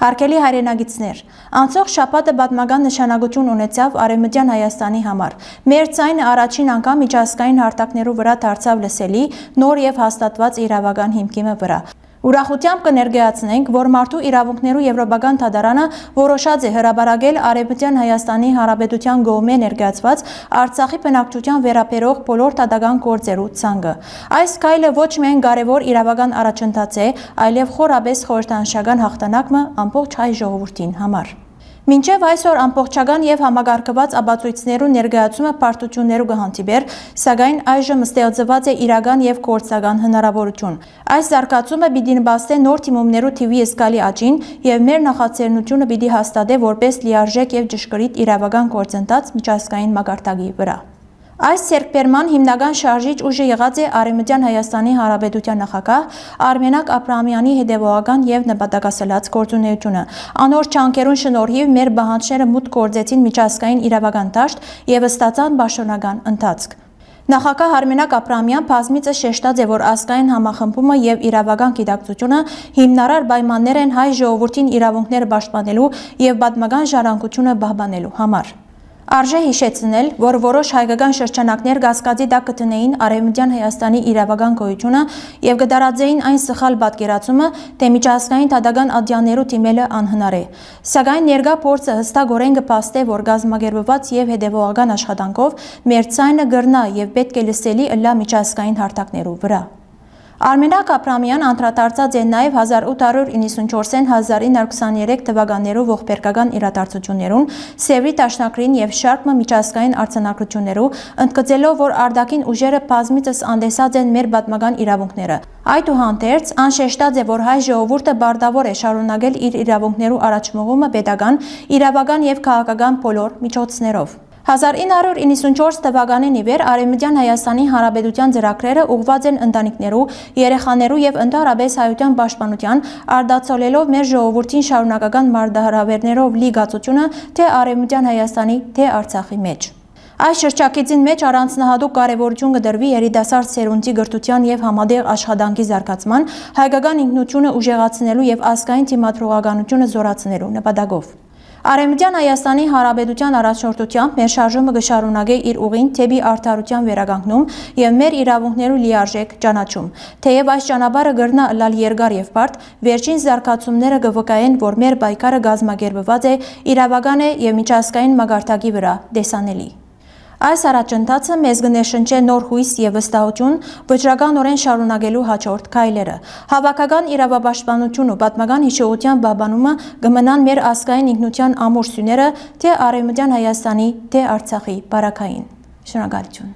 Հարգելի հայրենագիտներ, անցող շաբաթը պատմական նշանակություն ունեցավ Արևմտյան Հայաստանի համար։ Մեր ձայնը առաջին անգամ միջազգային հարթակներու վրա դարձավ լսելի նոր եւ հաստատված իրավական հիմքի վրա։ Ուրախությամբ կներկայացնենք, որ Մարդու իրավունքներու Եվրոպական դատարանը որոշած է հրաբարակել Արևմտյան Հայաստանի Հանրապետության կողմէ ներկայացված Արցախի բնակչության վերաբերող բոլոր դատական գործերու ցանկը։ Այս քայլը ոչ միայն կարևոր իրավական առաջընթաց է, այլև խորապես խորհրդանշական հաղթանակը ամբողջ հայ ժողովրդին համար։ Մինչև այսօր ամբողջական եւ համագարկված ապացույցներու ներկայացումը բարդություններու կհանդիպեր, սակայն այժմ ստեղծված է իրական եւ գործական հնարավորություն։ Այս զարգացումը պիտի նպաստի նոր թիմումներու թիվի զգալի աճին եւ մեր նախաձեռնությունը պիտի հաստատի որպես լիարժեք եւ ճշգրիտ իրավական գործընթաց միջազգային մակարդակի վրա։ Այս ցերկբերման հիմնական շարժիչ ուժը եղած է Արևմտյան Հայաստանի Հանրապետության նախագահ Արմենակ Աբրահամյանի հետևողական եւ նպատակասլաց գործունեությունը։ Անոր ջանքերուն շնորհիվ մեր բանջարները մուտք գործեցին միջազգային իրավական դաշտ եւ ստացան պաշտոնական ընթացք։ Նախագահ Արմենակ Աբրահամյան բազմիցս շեշտած է, որ ազգային համախմբումը եւ իրավական գիտակցությունը հիմնարար պայմաններ են հայ ժողովրդին իրավունքները պաշտպանելու եւ պատմական ժառանգությունը պահպանելու համար։ Արժե հիշեցնել, որ որոշ հայկական շրջանակներ կասկածի տակ կտնեին Արևմտյան Հայաստանի իրավական գոյությունը եւ կդարածեին այն սխալ պատկերացումը, թե միջազգային դատական ադյաններու դիմելը անհնար է։ Սակայն ներկա փորձը հստակորեն կփաստի, որ գազམ་ագերբված եւ հետեւողական աշխատանքով մեր ցայնը գրնա եւ պետք է լսելի ըլլա միջազգային հարթակներու վրա։ Արմենակ Աբրահամյան անդրադարձած է նաև 1894-ին 1923 թվականներու ողբերգական իրադարձություններուն, Սևրի դաշնակրին եւ շարքը միջազգային արձանագրություններու, ընդգծելով, որ արտաքին ուժերը բազմիցս անդեսած են մեր պատմական իրավունքները։ Այդուհանդերձ անշեշտած է, որ հայ ժողովուրդը բարտավոր է շարունակել իր իրավունքներու առաջմղումը պետական, իրավական եւ քաղաքական բոլոր միջոցներով։ 1994 թվականին ի վեր Արևմտյան Հայաստանի Հանրապետության ծրագրերը ուղղված են ընտանիքներու, երեխաներու եւ ընդհանրապես հայության պաշտպանության, արտացոլելով մեր ժողովրդին շարունակական մարտահրավերներով լի գացությունը թե Արևմտյան Հայաստանի, թե Արցախի մեջ։ Այս շրջակիցին մեջ առանձնահատուկ կարևորություն կդրվի երիտասարդ սերունդի գրթության եւ համատեղ աշխատանքի զարգացման, հայկական ինքնությունը ուժեղացնելու եւ ազգային թիմադրողականությունը զորացնելու նպատակով։ Արևմտյան Հայաստանի Հանրապետության առաջնորդությամբ մեր շարժումը կշարունակի իր ուղին թեպի արդարության վերականգնում եւ մեր իրավունքներու լիարժեք ճանաչում։ Թեև այս ճանապարհը կգրնա ըլլալ երկար եւ բարդ, վերջին զարգացումները կվկայեն, որ մեր պայքարը գազམ་ագերբված է, իրավական է եւ միջազգային մակարդակի վրա տեսանելի։ Այս առաջընթացը մեզ կներշնչի նոր հույս եւ վստահություն վճռականորեն շարունակելու հաջորդ քայլերը։ Հավաքական իրավապաշտպանություն ու պատմական հիշողության պահպանումը կմնան մեր ազգային ինքնության ամուր սյուները թե Արևմտյան Հայաստանի, թե Արցախի բարակային։ Շնորհակալություն։